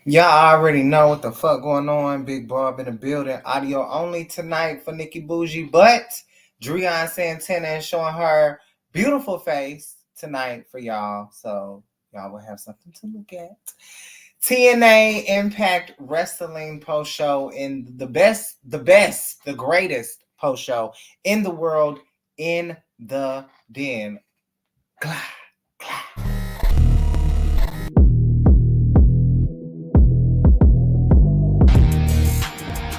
Y'all already know what the fuck going on. Big Bob in the building. Audio only tonight for Nikki Bougie. But Drian Santana is showing her beautiful face tonight for y'all. So y'all will have something to look at. TNA Impact Wrestling post show in the greatest post show in the world in the den. Glah, glah.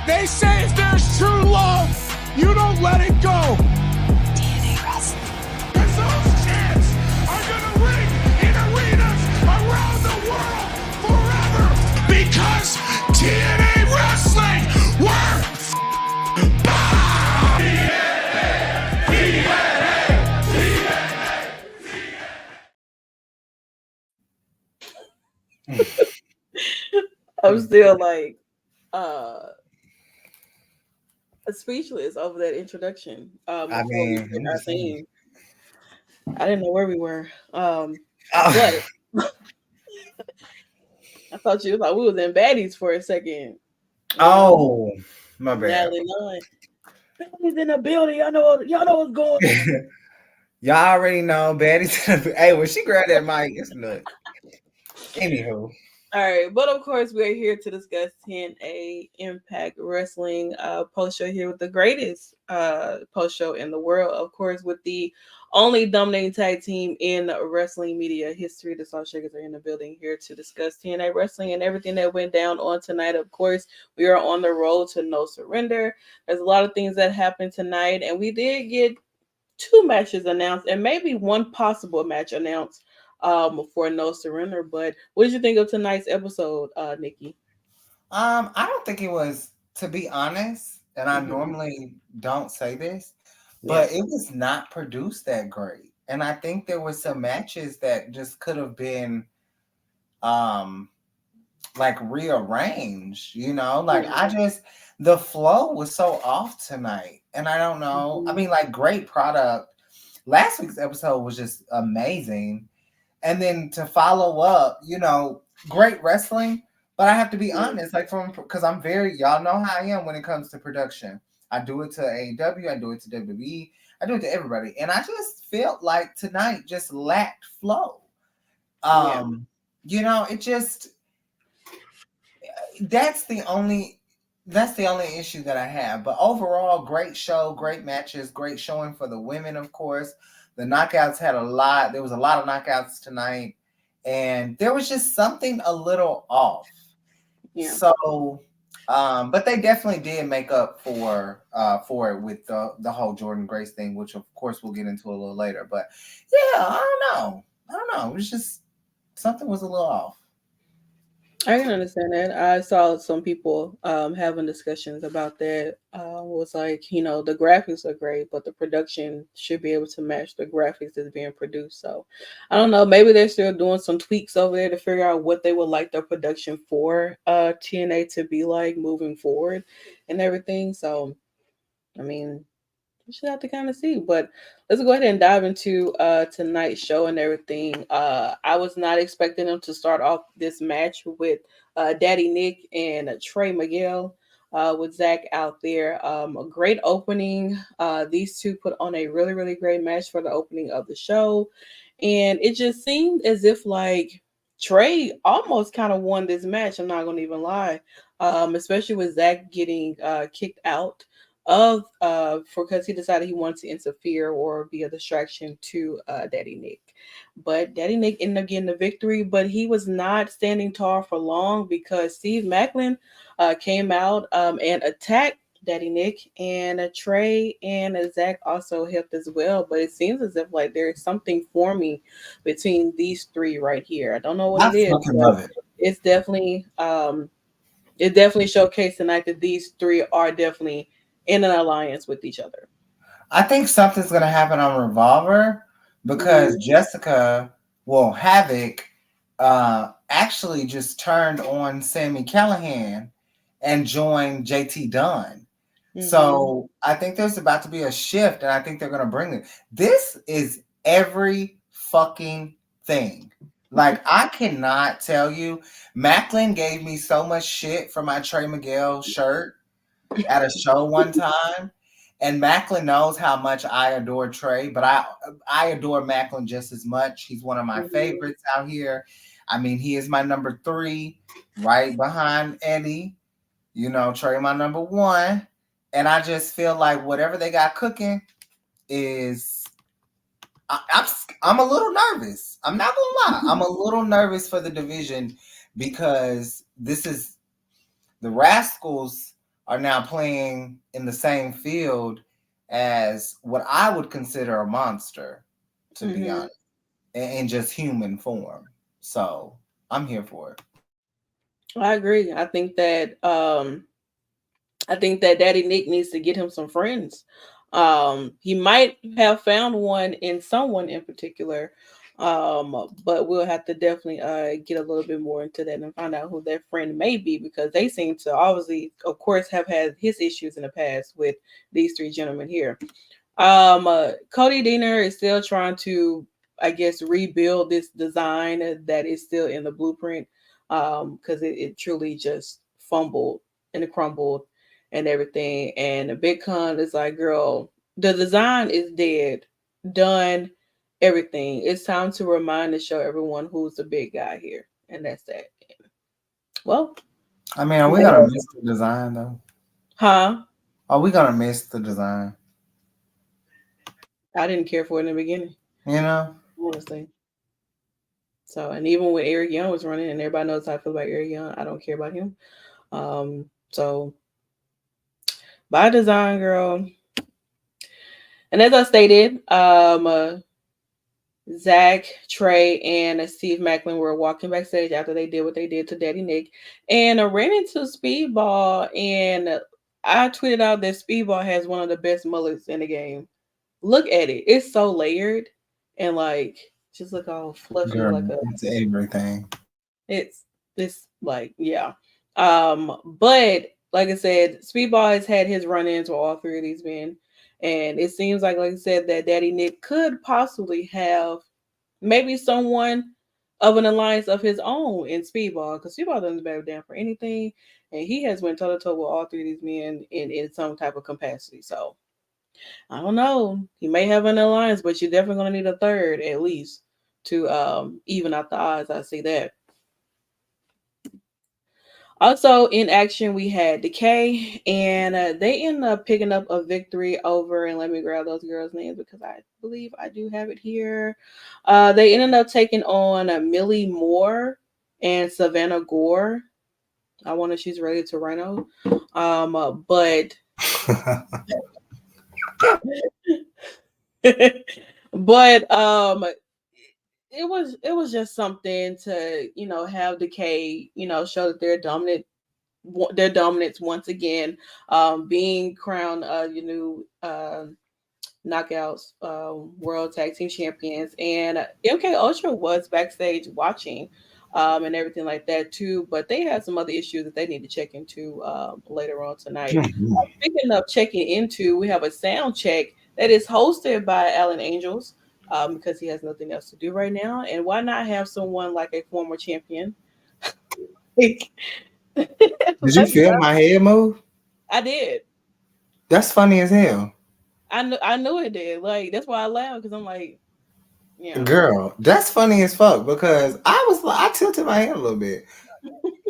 They say if there's true love, you don't let it go. TNA Wrestling. Because those chants are going to ring in arenas around the world forever. Because TNA Wrestling, we're I'm still like speechless over that introduction. I Before we mean, hit I'm our just saying. theme, I didn't know where we were. Oh. But I thought you thought we was in baddies for a second. Oh, my bad. Natalie Nunn. Baddies in the building. Y'all know what's going on. Y'all already know Betty's. Hey, when she grabbed that mic, it's nuts. Anywho, All right, but of course we're here to discuss 10A Impact Wrestling post show here with the greatest post show in the world. Of course, with the only dominating tag team in wrestling media history. The Salt Shakers are in the building here to discuss TNA Wrestling and everything that went down on tonight. Of course, we are on the road to No Surrender. There's a lot of things that happened tonight, and we did get two matches announced and maybe one possible match announced for No Surrender. But what did you think of tonight's episode, Nikki? I don't think it was, to be honest, and I Mm-hmm. normally don't say this, Yeah. but it was not produced that great. And I think there were some matches that just could have been um like rearranged, like I Mm-hmm. just the flow was so off tonight. And I don't know. I Mm-hmm. mean, like great product. Last week's episode was just amazing. And then to follow up, great wrestling. But I have to be honest, like because y'all know how I am when it comes to production. I do it to AEW, I do it to WWE, I do it to everybody, and I just felt like tonight just lacked flow. Yeah. It just that's the only that's the only issue that I have. But overall, great show, great matches, great showing for the women, of course. The knockouts had a lot. There was a lot of knockouts tonight, and there was just something a little off. Yeah. So, but they definitely did make up for it with the whole Jordan Grace thing, which of course we'll get into a little later. But yeah, I don't know. It was just something was a little off. I can understand that. I saw some people having discussions about that. Was like, the graphics are great, but the production should be able to match the graphics that's being produced. So I don't know. Maybe they're still doing some tweaks over there to figure out what they would like their production for TNA to be like moving forward and everything. So I mean, we should have to kind of see. But let's go ahead and dive into tonight's show and everything. I was not expecting them to start off this match with Daddy Nick and Trey Miguel. With Zach out there, a great opening. These two put on a really, really great match for the opening of the show, and it just seemed as if like Trey almost kind of won this match. I'm not gonna even lie, especially with Zach getting kicked out of for because he decided he wanted to interfere or be a distraction to Daddy Nick. But Daddy Nick ended up getting the victory, but he was not standing tall for long because Steve Macklin came out and attacked Daddy Nick, and Trey and Zach also helped as well. But it seems as if like there's something forming between these three right here. I don't know what I it is, fucking but love it. it's definitely it definitely showcased tonight that these three are definitely in an alliance with each other. I think something's gonna happen on Revolver because Mm-hmm. Jessica, well, Havoc, actually just turned on Sammy Callahan and joined JT Dunn. Mm-hmm. So I think there's about to be a shift, and I think they're gonna bring it. This is every fucking thing. Like, I cannot tell you. Macklin gave me so much shit for my Trey Miguel shirt at a show one time. And Macklin knows how much I adore Trey, but I adore Macklin just as much. He's one of my favorites out here. I mean, he is my number 3, right behind Eddie. You know, Trey my number 1. And I just feel like whatever they got cooking is I'm a little nervous. I'm not gonna lie. I'm a little nervous for the division because this is the Rascals are now playing in the same field as what I would consider a monster, to be honest, in just human form. So I'm here for it. I agree. I think that Daddy Nick needs to get him some friends. He might have found one in someone in particular, but we'll have to definitely get a little bit more into that and find out who that friend may be, because they seem to obviously, of course, have had his issues in the past with these 3 gentlemen here. Cody Deaner is still trying to, I guess, rebuild this design that is still in the blueprint, because it truly just fumbled and crumbled and everything. And Big Con is like, girl, the design is dead, done, everything. It's time to remind and show everyone who's the big guy here. And that's that. Well, I mean, are we gonna miss the design though? Huh? Are we gonna miss the design? I didn't care for it in the beginning. You know? Honestly. So, and even when Eric Young was running, and everybody knows how I feel about Eric Young, I don't care about him. So by design, girl. And as I stated, Zach, Trey, and Steve Macklin were walking backstage after they did what they did to Daddy Nick, and ran into Speedball. And I tweeted out that Speedball has one of the best mullets in the game. Look at it; it's so layered and like just look all fluffy, Girl, like a. it's everything. It's like, yeah. But like I said, Speedball has had his run-ins with all 3 of these men. And it seems like I said, that Daddy Nick could possibly have maybe someone of an alliance of his own in Speedball, because Speedball doesn't back down for anything. And he has went toe-to-toe with all 3 of these men in some type of capacity. So I don't know. He may have an alliance, but you're definitely gonna need a third at least to even out the odds. I see that. Also in action, we had Decay, and they end up picking up a victory over, and let me grab those girls' names because I believe I do have it here. They ended up taking on Millie Moore and Savannah Gore. I wonder if she's ready to Rhino. But it was just something to, have Decay, show that they're dominant, their dominance once again, being crowned your new knockouts world tag team champions. And MK Ultra was backstage watching and everything like that too, but they had some other issues that they need to check into later on tonight. Speaking of checking into, we have a sound check that is hosted by Alan Angels, because he has nothing else to do right now. And why not have someone like a former champion? Did you feel my head move? I did. That's funny as hell. I knew it did. Like, that's why I laughed, because I'm like, yeah. Girl, that's funny as fuck, because I tilted my head a little bit.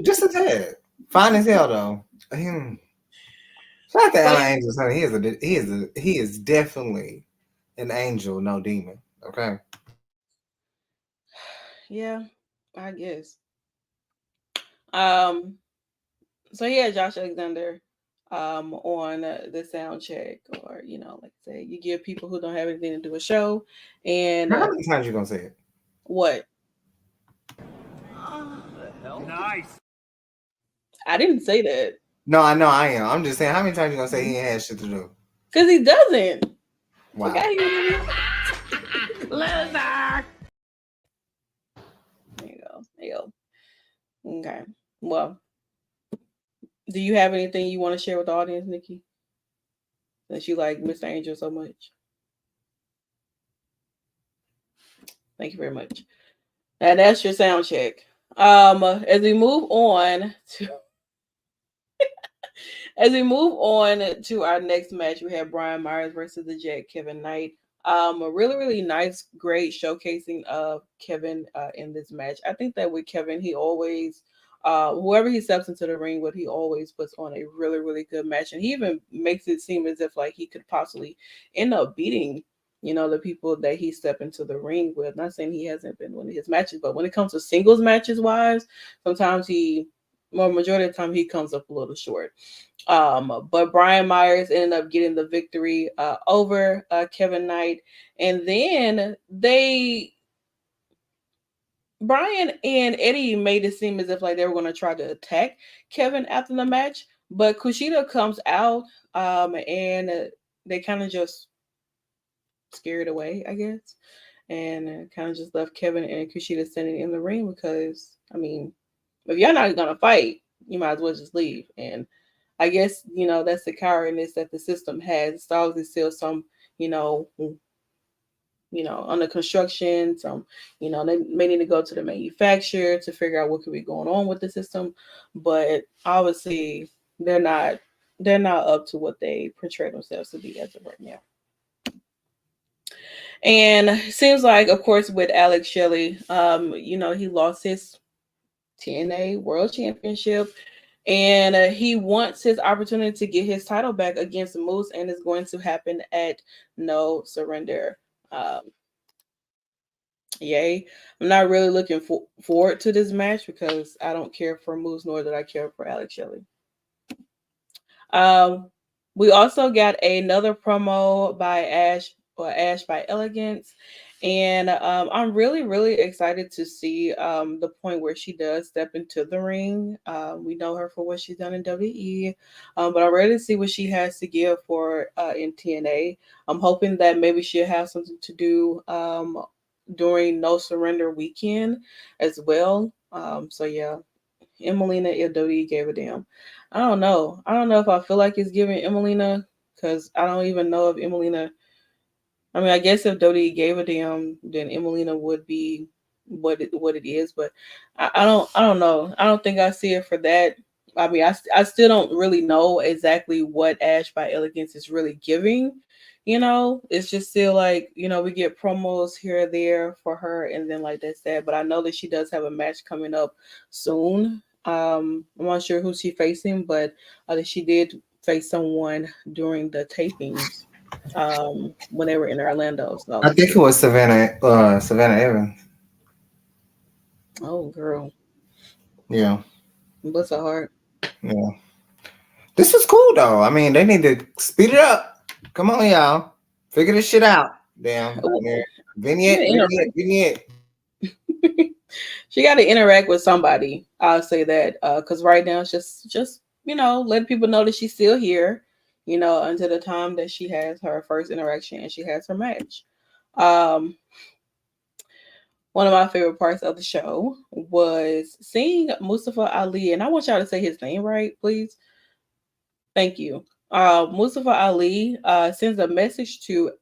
Just a tad. Fine as hell though. Shout out to Alan Angels, honey. He is definitely an angel, no demon. Okay. Yeah, I guess. So yeah, Josh Alexander on the sound check, or like I say, you give people who don't have anything to do a show. And how many times you gonna say it? What? Nice. I didn't say that. No, I know I am. I'm just saying, how many times you gonna say he ain't had shit to do? Because he doesn't. Wow. Loser. There you go. There you go. Okay. Well, do you have anything you want to share with the audience, Nikki? That you like Mr. Angel so much? Thank you very much. And that's your sound check. As we move on to our next match, we have Brian Myers versus the Jet, Kevin Knight. A really, really nice, great showcasing of Kevin in this match. I think that with Kevin, he always, whoever he steps into the ring with, he always puts on a really, really good match, and he even makes it seem as if like he could possibly end up beating, the people that he stepped into the ring with. Not saying he hasn't been winning his matches, but when it comes to singles matches wise, sometimes majority of the time he comes up a little short. But Brian Myers ended up getting the victory over Kevin Knight, and then Brian and Eddie made it seem as if like they were going to try to attack Kevin after the match, but Kushida comes out and they kind of just scared away, I guess, and kind of just left Kevin and Kushida standing in the ring because, I mean, if y'all not going to fight, you might as well just leave. And I guess, that's the cowardness that the system has. It's always still some, under construction, some, they may need to go to the manufacturer to figure out what could be going on with the system. But obviously they're not up to what they portray themselves to be as of right now. And it seems like, of course, with Alex Shelley, he lost his TNA World Championship, and he wants his opportunity to get his title back against Moose, and it's going to happen at No Surrender. Yay. I'm not really looking forward to this match because I don't care for Moose, nor did I care for Alex Shelley. We also got another promo by Ash by Elegance. And I'm really, really excited to see the point where she does step into the ring. We know her for what she's done in WWE, but I'm ready to see what she has to give for in TNA. I'm hoping that maybe she'll have something to do during No Surrender weekend as well. So yeah, Emelina, if WWE gave a damn. I don't know if I feel like it's giving Emelina, because I don't even know if Emelina. I mean, I guess if WWE gave a damn, then Emelina would be what it is. But I don't know. I don't think I see it for that. I mean, I still don't really know exactly what Ash by Elegance is really giving. It's just still like, we get promos here or there for her, and then like that's that. But I know that she does have a match coming up soon. I'm not sure who she's facing, but she did face someone during the tapings when they were in Orlando. So I think it was Savannah Evans. Oh girl. Yeah. Bless her heart. Yeah. This is cool though. I mean, they need to speed it up. Come on, y'all. Figure this shit out. Damn. Vignette. She got to interact with somebody. I'll say that because right now it's just letting people know that she's still here. Until the time that she has her first interaction and she has her match. One of my favorite parts of the show was seeing Mustafa Ali, and I want y'all to say his name right, please. Thank you. Mustafa Ali sends a message to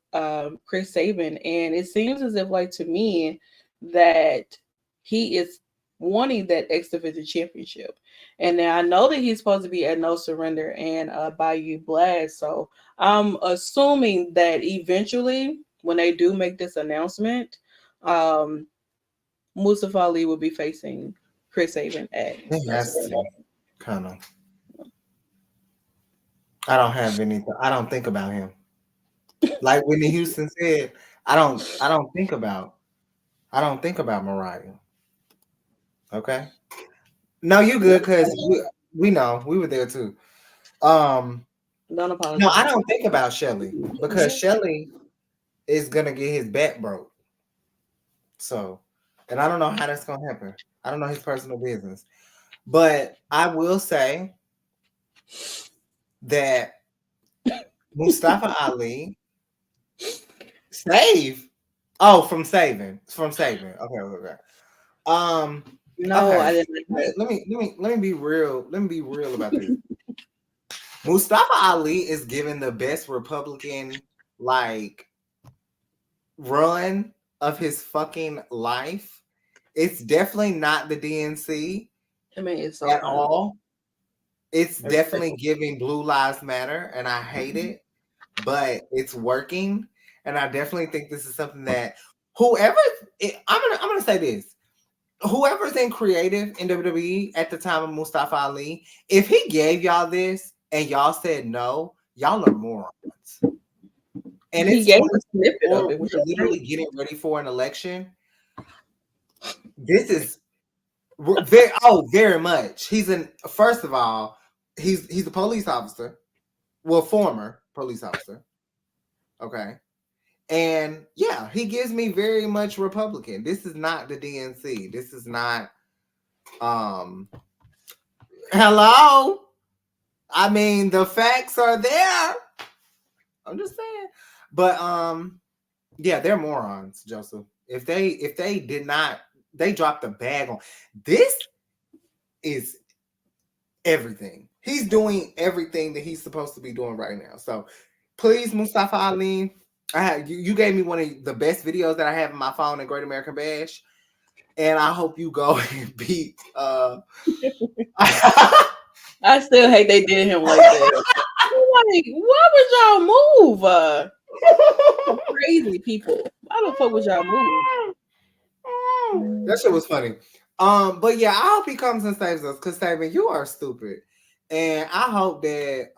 Chris Sabin, and it seems as if, like, to me, that he is wanting that X Division championship. And now I know that he's supposed to be at No Surrender and Bayou Blast, so I'm assuming that eventually, when they do make this announcement, Mustafa Ali will be facing Chris Sabin at kind of. I don't have anything. I don't think about him. Like Whitney Houston said, I don't think about Mariah. Okay. No, you good, because we know we were there too. Don't apologize. No, I don't think about Shelley because Shelley is gonna get his back broke. So, and I don't know how that's gonna happen. I don't know his personal business, but I will say that Mustafa Ali from saving. Okay. No, okay. I didn't. Let me be real. Let me be real about this. Mustafa Ali is given the best Republican run of his fucking life, It's definitely not the DNC I mean, it's so at fun. all. It's I definitely respect giving Blue Lives Matter, and I hate it, but it's working. And I definitely think this is something that whoever I'm gonna say this. Whoever's in creative in WWE at the time of Mustafa Ali, if he gave y'all this and y'all said no, y'all are morons. And He it's gave a snippet of it, we're which is literally crazy. getting ready for an election. This is very much. He's an first of all, he's a police officer, well, former police officer. Okay. And yeah, he gives me very much Republican. This is not the DNC. This is not hello. I mean, the facts are there. I'm just saying. But yeah, they're morons, Joseph. If they did not, they dropped the bag on this is everything. He's doing everything that he's supposed to be doing right now. So please, Mustafa Ali, you gave me one of the best videos that I have in my phone in Great American Bash. And I hope you go and beat I still hate they did him like that. Like, why would y'all move? Crazy people. Why the fuck would y'all move? That shit was funny. But yeah, I hope he comes and saves us because Saban, you are stupid. And I hope that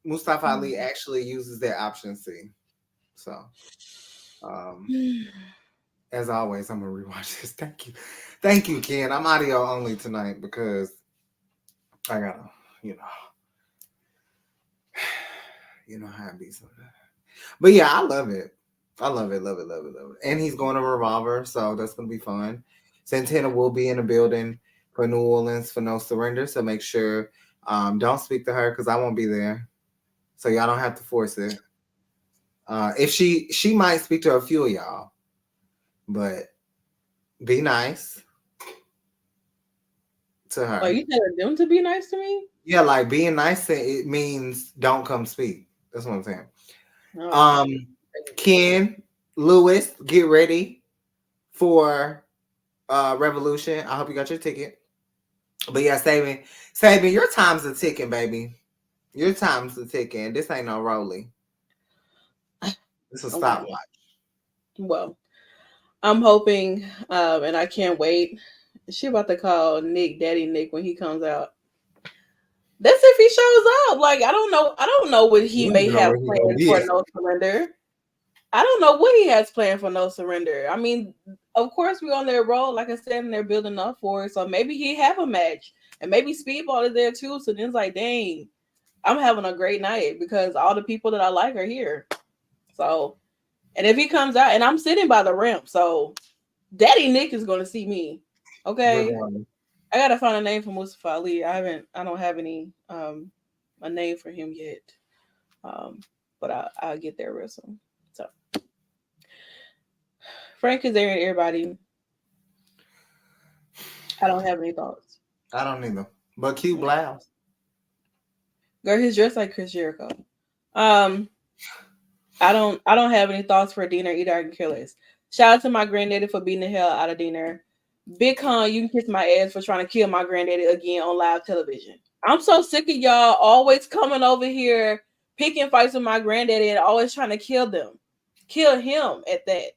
Mustafa Ali actually uses that option C. So as always, I'm gonna rewatch this. Thank you, Ken. I'm audio only tonight because I gotta, you know how it be sometimes. But yeah, I love it. I love it. And he's going to Revolver, so that's gonna be fun. Santana will be in the building for New Orleans for No Surrender, so make sure don't speak to her because I won't be there, so y'all don't have to force it. If she might speak to a few of y'all, but be nice to her. Are you telling them to be nice to me? Yeah, like being nice, it means don't come speak. That's what I'm saying. Oh, Ken Lewis, get ready for Revolution. I hope you got your ticket. But yeah, saving your time's a ticking, baby. Your time's a ticking. This ain't no rolling. It's a stopwatch. Well, I'm hoping, and I can't wait. She about to call Nick Daddy Nick when he comes out. That's if he shows up. Like, I don't know what he may have planned for No Surrender. I don't know what he has planned for No Surrender. I mean, of course we're on their road, like I said, and they're building up for it. So maybe he have a match, and maybe Speedball is there too. So then it's like, dang, I'm having a great night because all the people that I like are here. So, and if he comes out, and I'm sitting by the ramp, so Daddy Nick is going to see me. Okay. I gotta find a name for Mustafa Ali. I don't have any a name for him yet. But I'll get there real soon. So Frank is there and everybody. I don't have any thoughts. I don't either. But cute blouse. Girl, he's dressed like Chris Jericho. I don't have any thoughts for Diener either. I can care less. Shout out to my granddaddy for beating the hell out of Diener. Big Con, you can kiss my ass for trying to kill my granddaddy again on live television. I'm so sick of y'all always coming over here, picking fights with my granddaddy and always trying to kill them. Kill him at that.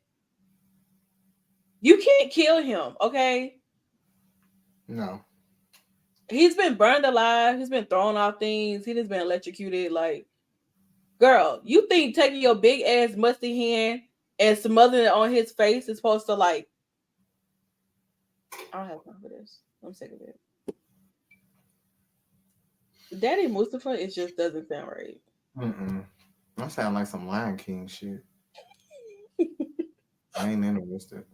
You can't kill him, okay? No. He's been burned alive. He's been thrown off things. He just been electrocuted. Like, girl, you think taking your big ass musty hand and smothering it on his face is supposed to, like, I don't have time for this. I'm sick of it. Daddy Mustafa, it just doesn't sound right. That sound like some Lion King shit. I ain't interested.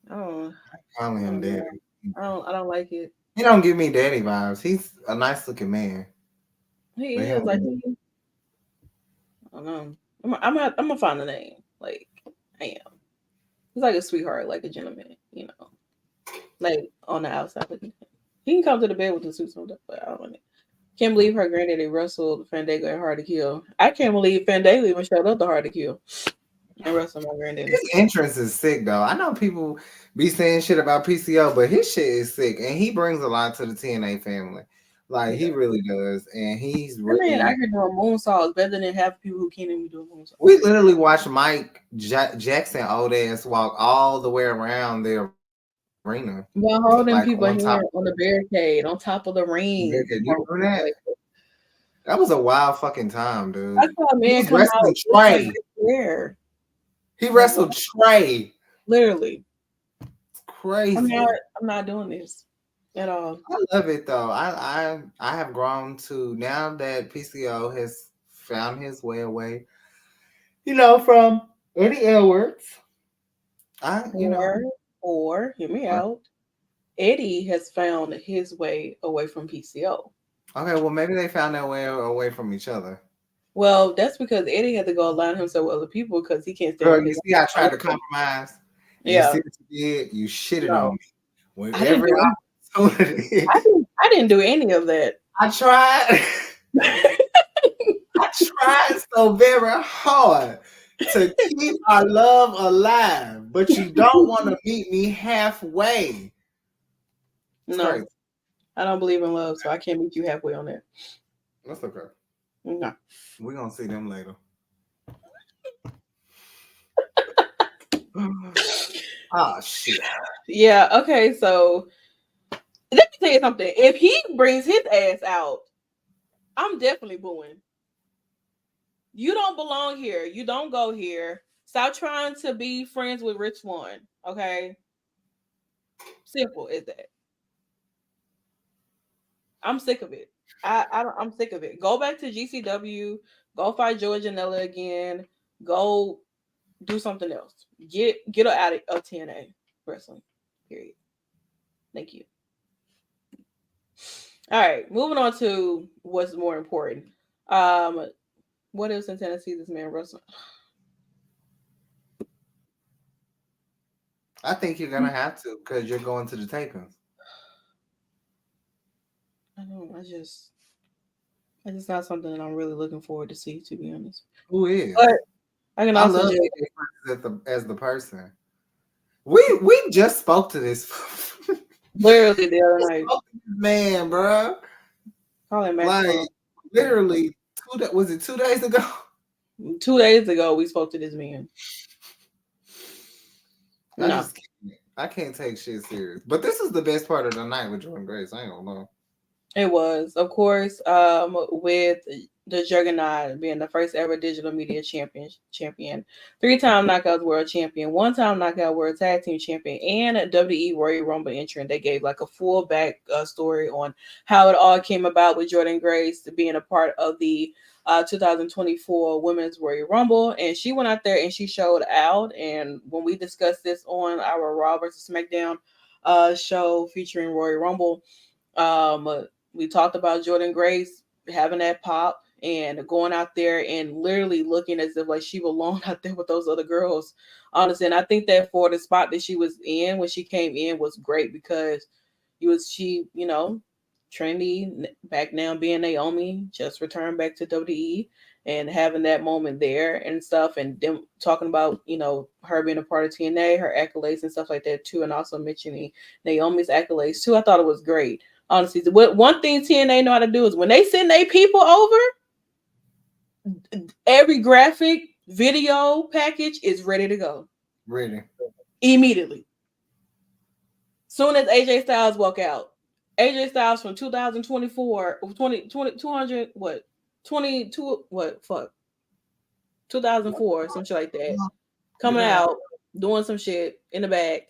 Oh, Calling him daddy. I don't like it. He don't give me daddy vibes. He's a nice looking man. He is like, I don't know. I'm gonna find a name. Like, I am. He's like a sweetheart, like a gentleman, you know. Like on the outside, but he can come to the bed with the suits on, but I don't want it. Can't believe her granddaddy wrestled Fandango and Hard to Kill. I can't believe Fandango even showed up to Hard to Kill. And wrestle my granddaddy. His entrance is sick though. I know people be saying shit about PCO, but his shit is sick, and he brings a lot to the TNA family. Like he really does, and he's I mean, really. I can do a moonsault better than half people who can't even do a moonsault. We literally watched Mike Jackson old ass walk all the way around the arena. While holding Like, people on here top on the barricade, on top of the ring. Did you remember that? That was a wild fucking time, dude. I saw a He man was come out wrestling just like Trey. this there. He wrestled Trey. Literally. It's crazy. I'm not doing this at all. I love it though. I have grown to now that PCO has found his way away. You know, from Eddie Edwards. Or hear me out. Eddie has found his way away from PCO. Okay, well maybe they found their way away from each other. Well, that's because Eddie had to go align himself with other people because he can't stand. Girl, you see, I tried to compromise. Yeah, you see what you did. You shitted on me. I didn't do any of that. I tried. I tried so very hard to keep our love alive, but you don't want to meet me halfway. No, crazy. I don't believe in love, so I can't meet you halfway on that. That's okay. No. We're going to see them later. Oh, shit. Yeah, okay, so let me tell you something. If he brings his ass out, I'm definitely booing. You don't belong here. You don't go here. Stop trying to be friends with Rich Swann, okay? Simple as that. I'm sick of it. I'm sick of it. Go back to GCW. Go fight Joey Janela again. Go do something else. Get her out of TNA wrestling. Period. Thank you. All right, moving on to what's more important. What else in Tennessee this man wrestling? I think you're gonna have to because you're going to the tapings. I don't. It's just not something that I'm really looking forward to see, to be honest. Who is? But I can also love as the person. We just spoke to this. Literally the other night. Man, bro. Like literally 2 days ago? 2 days ago we spoke to this man. I can't take shit serious. But this is the best part of the night with Jordynne Grace. I ain't gonna lie. It was, of course, with the Juggernaut being the first ever digital media champion, 3-time Knockouts World Champion, 1-time Knockout World Tag Team Champion, and WWE Royal Rumble entrant. They gave like a full back story on how it all came about with Jordynne Grace being a part of the 2024 Women's Royal Rumble, and she went out there and she showed out. And when we discussed this on our Raw vs. SmackDown show featuring Royal Rumble, we talked about Jordynne Grace having that pop and going out there and literally looking as if like she belonged out there with those other girls. Honestly, and I think that for the spot that she was in when she came in was great because she trendy back now, being Naomi, just returned back to WWE and having that moment there and stuff, and them talking about her being a part of TNA, her accolades and stuff like that too, and also mentioning Naomi's accolades too. I thought it was great. Honestly, one thing TNA know how to do is when they send their people over, every graphic video package is ready to go. Ready. Immediately. Soon as AJ Styles walk out. AJ Styles from 2024, 2004, some shit like that. Coming out, doing some shit in the back,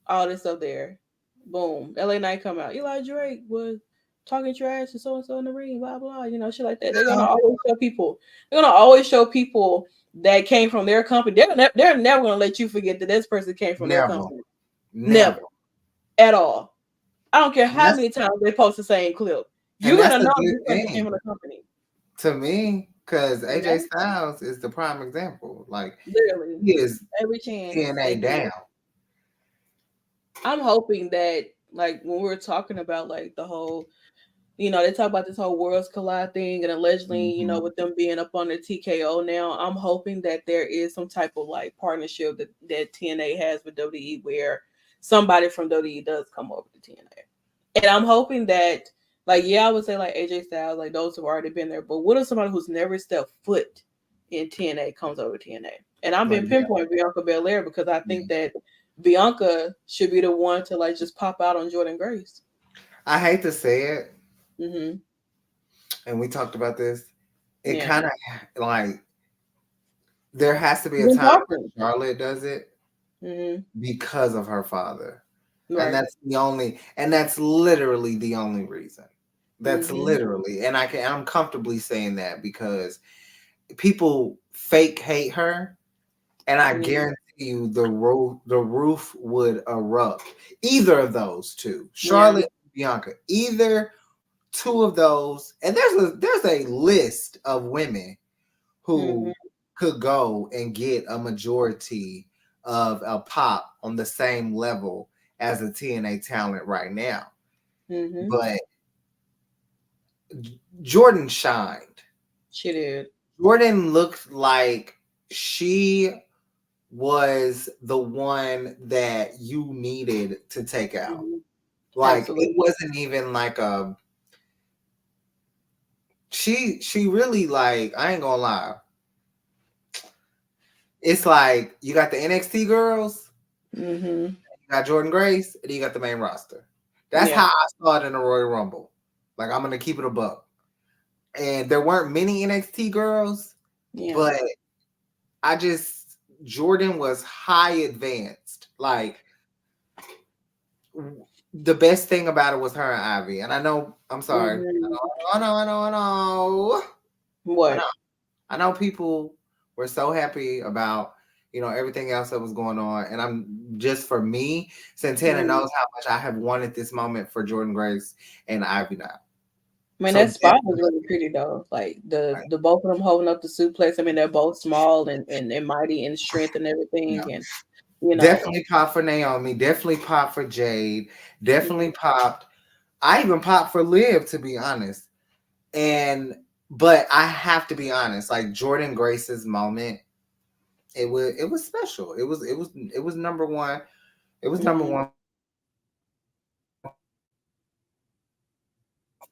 all this stuff there. Boom. LA Knight come out. Eli Drake was talking trash to so-and-so in the ring, blah, blah, shit like that. They're going to always show people. They're going to always show people that came from their company. They're never going to let you forget that this person came from their company. Never. At all. I don't care how many times they post the same clip. You're going to know this person came from the company. To me, because AJ Styles is the prime example. Like, literally, he is every chance TNA down. I'm hoping that, like, when we're talking about like the whole they talk about this whole Worlds Collide thing, and allegedly, Mhm. with them being up on the TKO now, I'm hoping that there is some type of like partnership that TNA has with WWE, where somebody from WWE does come over to TNA, and I'm hoping that, like, yeah, I would say like AJ Styles, like those who've already been there, but what if somebody who's never stepped foot in TNA comes over to TNA? And I'm being Like, yeah, pinpoint Bianca Belair because I yeah. think that Bianca should be the one to like just pop out on Jordan Grace. I hate to say it, Mm-hmm. and we talked about this. It Yeah. kind of like there has to be a Been time talking. when Charlotte does it Mm-hmm. because of her father. And Right. that's literally the only reason. That's Mm-hmm. literally, and I'm comfortably saying that because people fake hate her, and I Mm-hmm. guarantee you the roof would erupt. Either of those two, Yeah. Charlotte and Bianca, either two of those, and there's a list of women Mm-hmm. who could go and get a majority of a pop on the same level as a TNA talent right now. Mm-hmm. But Jordan shined. She did. Jordan looked like she was the one that you needed to take out. Mm-hmm. Like it Absolutely. wasn't even like a she really, like, I ain't gonna lie. It's like you got the NXT girls, Mm-hmm. you got Jordan Grace, and you got the main roster. That's Yeah. how I saw it in the Royal Rumble. Like, I'm gonna keep it a buck. And there weren't many NXT girls, Yeah. but Jordan was high advanced. Like, the best thing about it was her and Ivy. And I know, I'm sorry. Mm-hmm. I know. What? I know people were so happy about, everything else that was going on. And for me, Santana Mm-hmm. knows how much I have wanted this moment for Jordan Grace and Ivy now. I mean, So that spot was definitely, really pretty though. Like the like, the both of them holding up the suplex. I mean, they're both small and mighty in strength and yeah. everything. And you know, Definitely popped for Naomi. Definitely popped for Jade. mm-hmm. Definitely popped. I even popped for Liv, to be honest. But I have to be honest, like Jordan Grace's moment, it was special. It was number one. It was number Mm-hmm. one for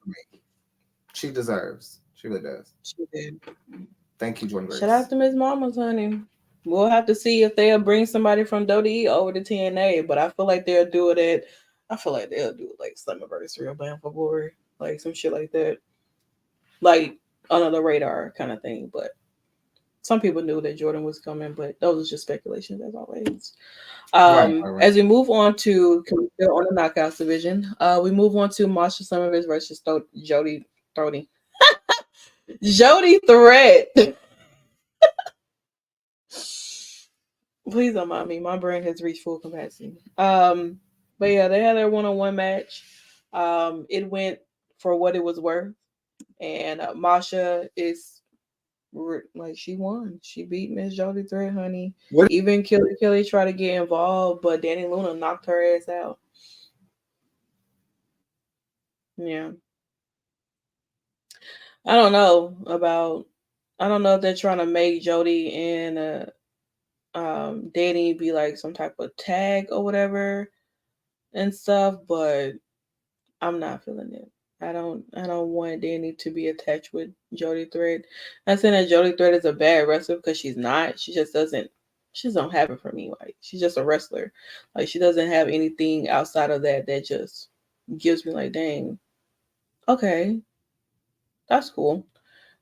me. She deserves. She really does. She did. Thank you, Jordan Shout out Grace. to Miss Mamas, honey. We'll have to see if they'll bring somebody from WWE over to TNA, but I feel like they'll do it at. I feel like they'll do it like Slammiversary or Bound for Glory, like some shit like that, like under the radar kind of thing. But some people knew that Jordan was coming, but those are just speculations as always. Right, right, right. As we move on to on the Knockouts division, we move on to Marsha Summers versus Jody Threat. Jody Threat. Please don't mind me. My brain has reached full capacity. But yeah, they had their one-on-one match. It went for what it was worth, and Masha is like she won. She beat Miss Jody Threat, honey. What Even Kelly tried to get involved, but Danny Luna knocked her ass out. Yeah, I don't know about. I don't know if they're trying to make Jody and Danny be like some type of tag or whatever and stuff, but I'm not feeling it. I don't want Danny to be attached with Jody Threat. Not saying that Jody Threat is a bad wrestler because she's not. She just don't have it for me. Like she's just a wrestler. Like she doesn't have anything outside of that just gives me like, dang, okay, that's cool.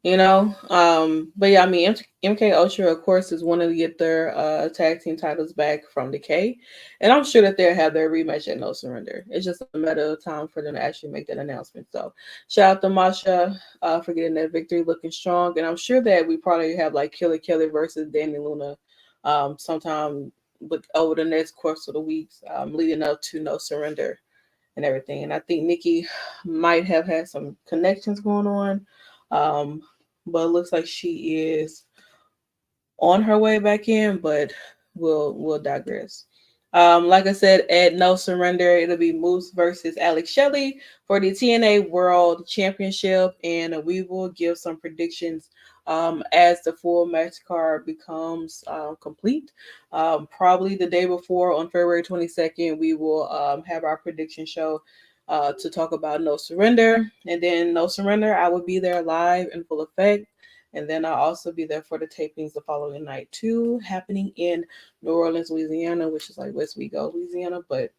But yeah, I mean, MK Ultra, of course, is wanting to get their tag team titles back from Decay, and I'm sure that they'll have their rematch at No Surrender. It's just a matter of time for them to actually make that announcement. So, shout out to Masha for getting that victory, looking strong, and I'm sure that we probably have like Killer Kelly versus Danny Luna sometime over the next course of the weeks leading up to No Surrender and everything. And I think Nikki might have had some connections going on. But it looks like she is on her way back in, but we'll digress. Like I said, at No Surrender, it'll be Moose versus Alex Shelley for the TNA World Championship, and we will give some predictions as the full match card becomes complete. Probably the day before, on February 22nd, we will have our prediction show to talk about No Surrender, and then No Surrender, I will be there live in full effect. And then I'll also be there for the tapings the following night too, happening in New Orleans, Louisiana, which is like West Wego, Louisiana, but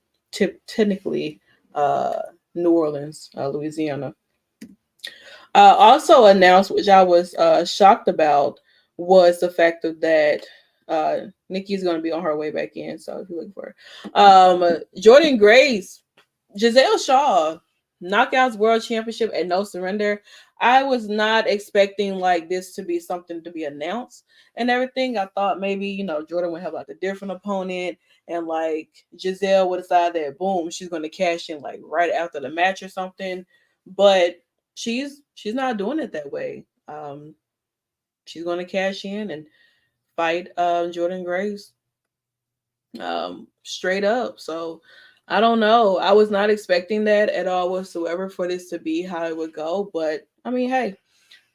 technically New Orleans, Louisiana. Also announced, which I was shocked about, was the fact of that Nikki's going to be on her way back in. So if you're looking for her. Jordynne Grace, Giselle Shaw, Knockouts World Championship at No Surrender. I was not expecting like this to be something to be announced and everything. I thought maybe, you know, Jordan would have like a different opponent and like Giselle would decide that boom, she's going to cash in like right after the match or something. But she's not doing it that way. She's going to cash in and fight Jordynne Grace straight up. So I don't know. I was not expecting that at all whatsoever for this to be how it would go. But I mean, hey,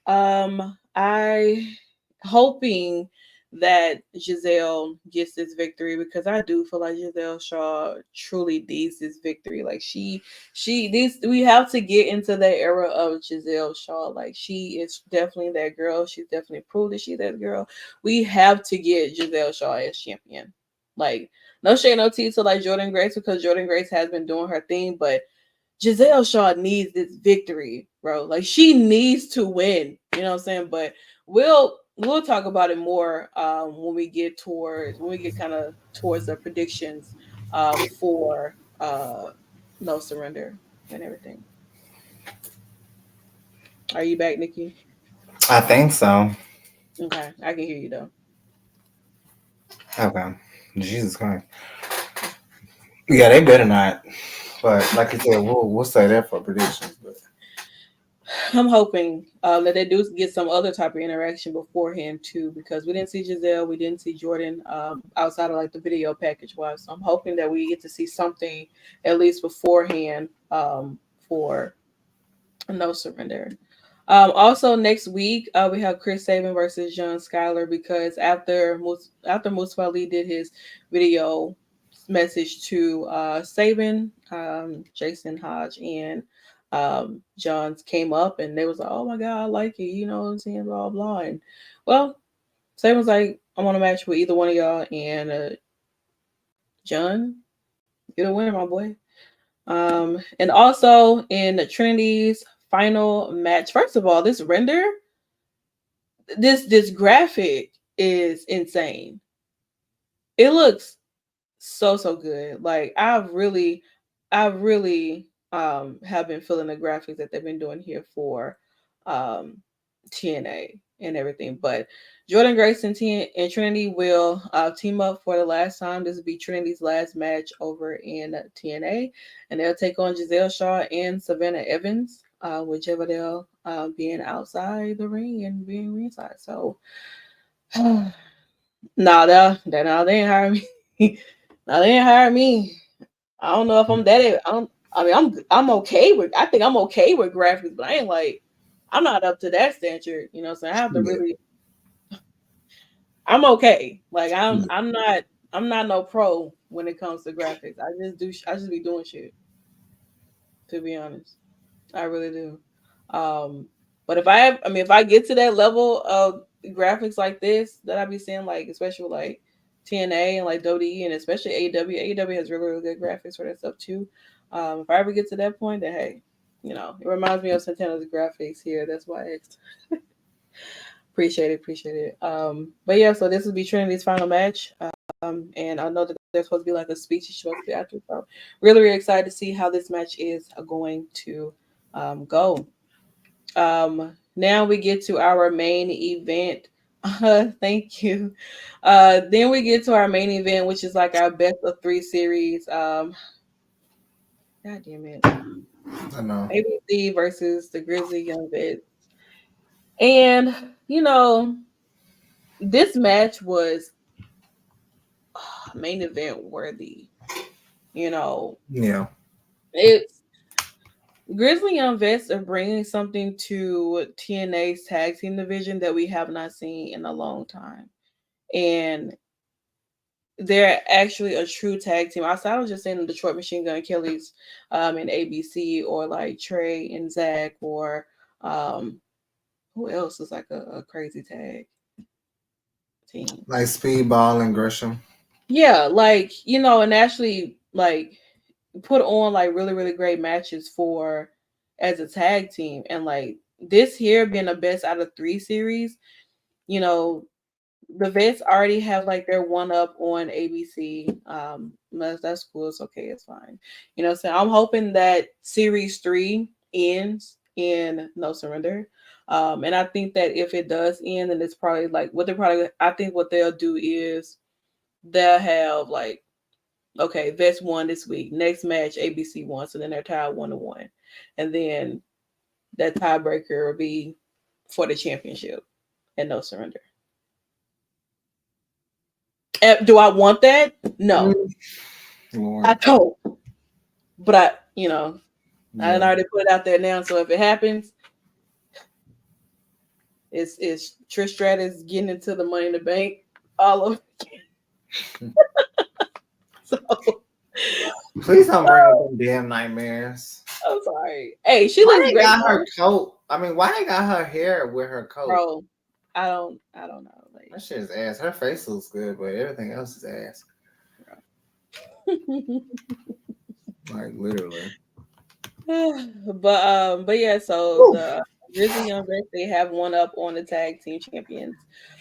I hoping that Giselle gets this victory because I do feel like Giselle Shaw truly needs this victory. Like we have to get into that era of Giselle Shaw. Like she is definitely that girl. She's definitely proved that she's that girl. We have to get Giselle Shaw as champion. Like no shade, no tea to like Jordynne Grace because Jordynne Grace has been doing her thing, but Giselle Shaw needs this victory, bro. Like she needs to win. You know what I'm saying? But we'll talk about it more when we get kind of towards the predictions for No Surrender and everything. Are you back, Nikki? I think so. Okay, I can hear you though. Okay. Jesus Christ. Yeah, they better not. But like you said, we'll say that for predictions. But I'm hoping that they do get some other type of interaction beforehand too, because we didn't see Giselle, we didn't see Jordan outside of like the video package wise. So I'm hoping that we get to see something at least beforehand for No Surrender. Also next week we have Chris Sabin versus John Skyler because after Mustafa Ali did his video message to Sabin, Jason Hodge, and John's came up and they was like, "Oh my god, I like it," you know what I'm saying, blah blah. And well, Sabin's like, "I want to match with either one of y'all," and John, you're the winner, my boy. And also in Trinity's final match, first of all, this render, this graphic is insane. It looks so good. Like I really have been feeling the graphics that they've been doing here for TNA and everything. But Jordynne Grace and Trinity will team up for the last time. This will be Trinity's last match over in TNA, and they'll take on Giselle Shaw and Savannah Evans, whichever they'll being outside the ring and being ringside. So, no, they ain't hired me. No, they ain't hired me. I don't know if I'm that. I'm okay with. I think I'm okay with graphics, but I ain't like. I'm not up to that standard. You know, so I have to really. I'm okay. Like I'm not no pro when it comes to graphics. I just be doing shit. To be honest, I really do. But if I get to that level of graphics like this that I be seeing, like especially with like TNA and like WWE and especially AEW has really good graphics for that stuff too. If I ever get to that point, then hey, you know, it reminds me of Santana's graphics here. That's why I appreciate it. But yeah, so this will be Trinity's final match. And I know that there's supposed to be like a speech she's supposed to be after. So really excited to see how this match is going to go. Now we get to our main event. Thank you. Then we get to our main event, which is like our best of 3 series. God damn it. I know. ABC versus the Grizzly Young Vets. And, you know, this match was main event worthy. You know, Yeah. it's Grizzly Young Vets are bringing something to TNA's tag team division that we have not seen in a long time, and they're actually a true tag team. I was just saying the Detroit Machine Gun Killers, and ABC, or like Trey and Zach, or um, who else is like a crazy tag team? Like Speedball and Gresham. Yeah, like and actually like put on like really really great matches for as a tag team, and like this here being the best out of 3 series. You know, the vets already have like their one up on ABC. That's cool. It's okay. It's fine. So I'm hoping that series 3 ends in No Surrender. And I think that if it does end, then it's probably like I think what they'll do is they'll have like, okay, vets won this week. Next match, ABC won. So then they're tied 1-1. And then that tiebreaker will be for the championship and No Surrender. Do I want that? No, Lord. I don't. But I Yeah. already put it out there now. So if it happens, it's Trish Stratus getting into the Money in the Bank all over again. So Please don't bring up them damn nightmares. I'm sorry. Hey, she Why looks they great. got her coat? I mean, why they got her hair with her coat? Bro, I don't know. Like, That shit is ass. Her face looks good, but everything else is ass. Like literally. but yeah, so the Grizzly Young Vets, they have one up on the tag team champions.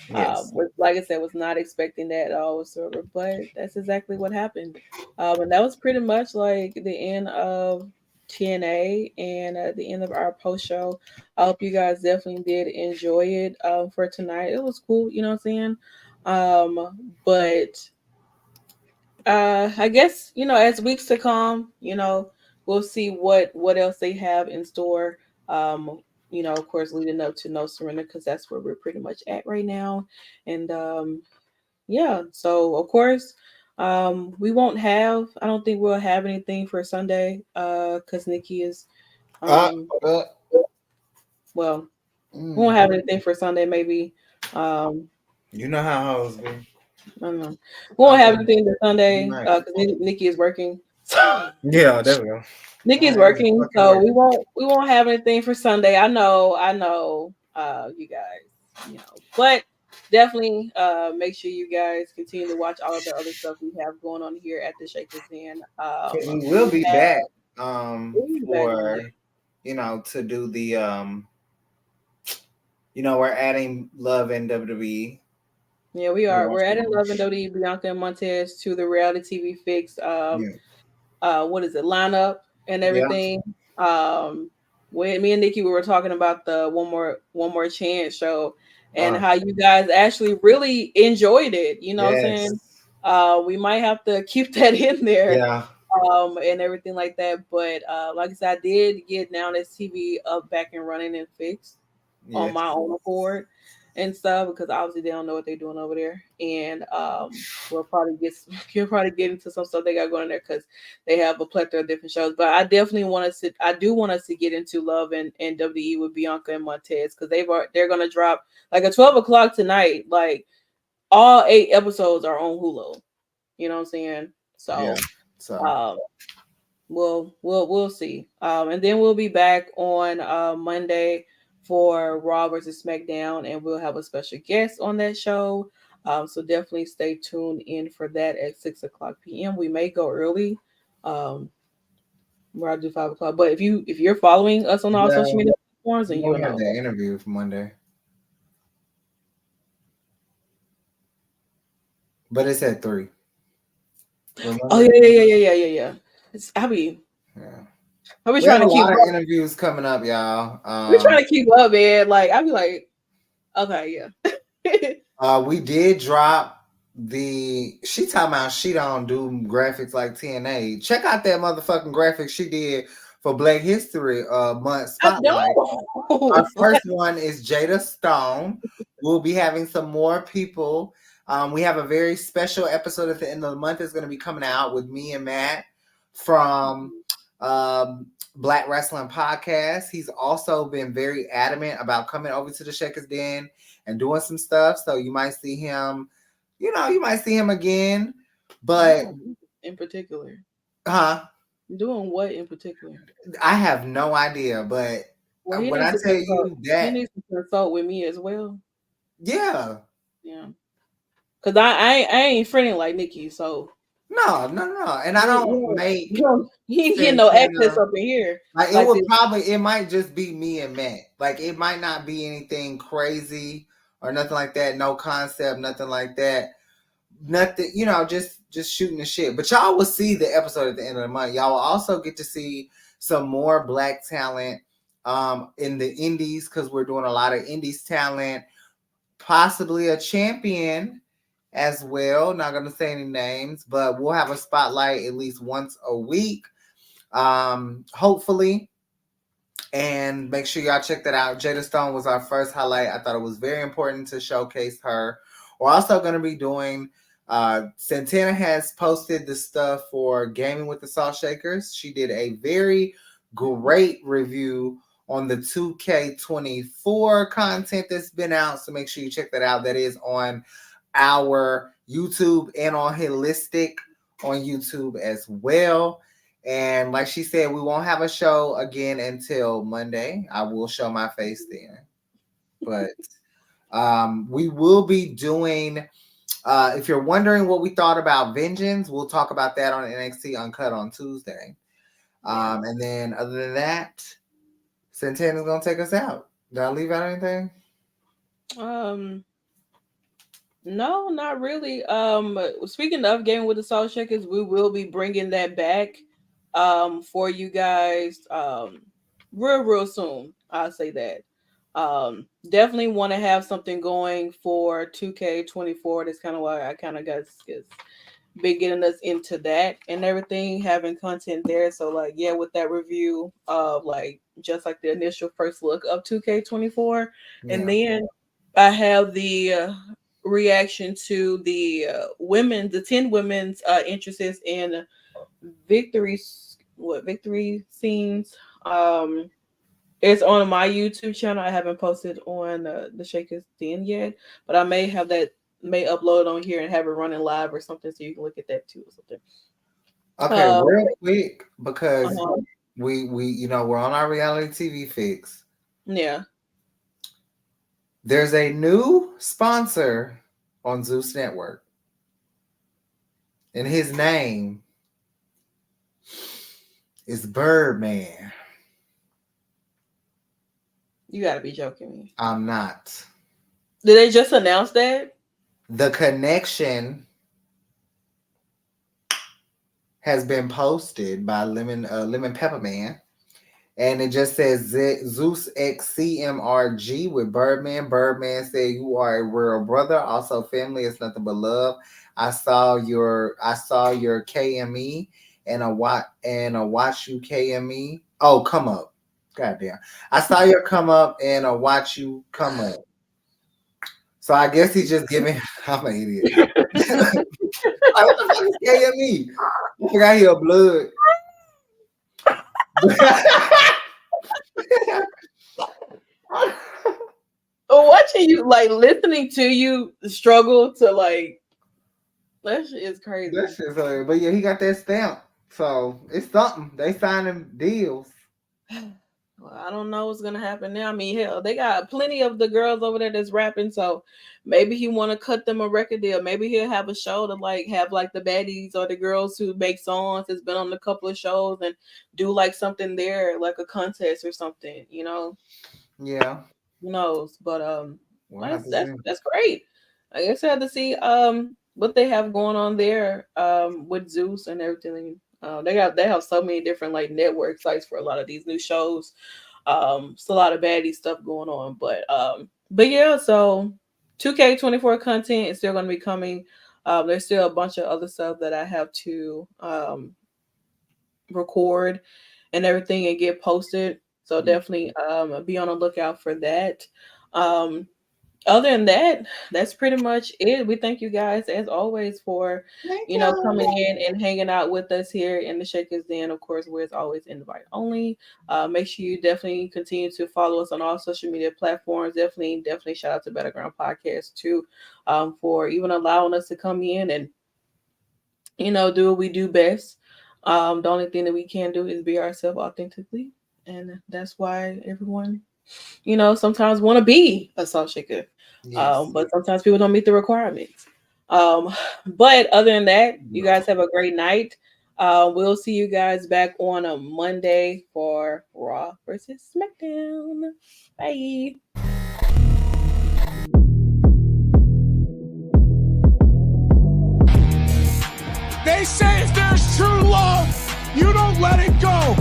Yes. Which, like I said, was not expecting that at all whatsoever, but that's exactly what happened. And that was pretty much like the end of TNA and the end of our post show. I hope you guys definitely did enjoy it for tonight. It was cool, you know what I'm saying? But I guess as weeks to come, we'll see what else they have in store. Of course, leading up to No Surrender, because that's where we're pretty much at right now. And yeah, so of course, we won't have. I don't think we'll have anything for Sunday, because Nikki is. Well, we won't have anything for Sunday. Maybe. You know how hoes be. I don't know. We won't have anything for Sunday because Nikki is working. Yeah, there we go. Nikki's working, so we won't have anything for Sunday. I know, you guys, but definitely make sure you guys continue to watch all of the other stuff we have going on here at the Shakers Den. We will be back for to do the we're adding Love in WWE. Yeah, we are. We're adding Love in WWE, Bianca and Montez to the reality TV fix. What is it? Lineup and everything. When me and Nikki, we were talking about the one more chance show and how you guys actually really enjoyed it. You know what I'm saying? We might have to keep that in there. Yeah. And everything like that. But like I said, I did get Now This TV up, back and running and fixed on my own accord and stuff, because obviously they don't know what they're doing over there. And we'll probably get into some stuff they got going in there, because they have a plethora of different shows. But I definitely want us to get into Love and WWE with Bianca and Montez, because they're gonna drop like at 12 o'clock tonight. Like all 8 episodes are on Hulu. You know what I'm saying? So we'll see. And then we'll be back on Monday for Raw versus SmackDown, and we'll have a special guest on that show. So definitely stay tuned in for that at 6:00 p.m. We may go early. Where I do 5 o'clock. But if you're following us on all social media platforms, and you have that interview for Monday. But it's at 3. Remember? Oh yeah. I'll be trying to keep a lot of interviews coming up, y'all. We're trying to keep up, man. Like I'll be like, okay, yeah. We did drop she talking about she don't do graphics like TNA. Check out that motherfucking graphics she did for Black History Month Spotlight. Our first one is Jada Stone. We'll be having some more people We have a very special episode at the end of the month that's going to be coming out with me and Matt from Black Wrestling Podcast. He's also been very adamant about coming over to the Shakers Den and doing some stuff. So you might see him, you might see him again. But in particular, doing what in particular? I have no idea. But when I tell you that, he needs to consult with me as well. Yeah. Because I ain't friendly like Nikki, so. No. And I don't make he ain't getting no access up in here. Like it would it might just be me and Matt. Like it might not be anything crazy or nothing like that. No concept, nothing like that. Nothing, just shooting the shit. But y'all will see the episode at the end of the month. Y'all will also get to see some more Black talent in the indies, because we're doing a lot of indies talent, possibly a champion as well. Not going to say any names, but we'll have a spotlight at least once a week, hopefully. And make sure y'all check that out. Jada Stone was our first highlight. I thought it was very important to showcase her. We're also going to be doing, Santana has posted the stuff for Gaming with the Salt Shakers. She did a very great review on the 2K24 content that's been out. So make sure you check that out. That is on our YouTube and on Holistic on YouTube as well. And like she said, we won't have a show again until Monday. I will show my face then. But we will be doing, if you're wondering what we thought about Vengeance, we'll talk about that on NXT Uncut on Tuesday. And then other than that, Santana's going to take us out. Did I leave out anything? No, not really. Speaking of Gaming with the Salt Shakers, we will be bringing that back for you guys real soon. I'll say that. Definitely want to have something going for 2K24. That's kind of why I kind of got been getting us into that and everything, having content there. So with that review of just like the initial first look of 2K24, and then I have the reaction to the 10 women's interests in victory scenes. It's on my YouTube channel. I haven't posted on the Shakers Den yet, but I may upload on here and have it running live or something, so you can look at that too or something. Okay, real quick, because we we're on our reality TV fix. Yeah. There's a new sponsor on Zeus Network, and his name is Birdman. You gotta be joking me. I'm not. Did they just announce that? The connection has been posted by Lemon Pepper Man. And it just says Zeus XCMRG with Birdman. Birdman said, "You are a real brother. Also, family is nothing but love. I saw your KME and a watch you KME. Oh, come up. Goddamn. I saw your come up and a watch you come up." So I guess he's just giving. I'm an idiot. What the fuck is KME? I forgot he a blood. Watching you, listening to you struggle to that shit is crazy. That shit's hilarious. But yeah, he got that stamp, so it's something. They signing deals. Well, I don't know what's gonna happen now. I mean, hell, they got plenty of the girls over there that's rapping, so maybe he want to cut them a record deal. Maybe he'll have a show to have the baddies or the girls who make songs that's been on a couple of shows and do something there, like a contest or something, Yeah. Who knows? But that's great. I guess I had to see what they have going on there with Zeus and everything. They have so many different network sites for a lot of these new shows. It's a lot of baddie stuff going on, but yeah. So 2K24 content is still going to be coming. There's still a bunch of other stuff that I have to record and everything and get posted. So definitely be on the lookout for that. Other than that, that's pretty much it. We thank you guys as always for Thank coming you. in and hanging out with us here in the Shakers Den. Of course, where it's always invite only. Make sure you definitely continue to follow us on all social media platforms. Definitely shout out to Battleground Podcast too, for even allowing us to come in and do what we do best. The only thing that we can do is be ourselves authentically, and that's why everyone sometimes want to be a salt shaker. Yes. But sometimes people don't meet the requirements. But other than that, you guys have a great night. We'll see you guys back on a Monday for Raw versus SmackDown. Bye. They say if there's true love, you don't let it go.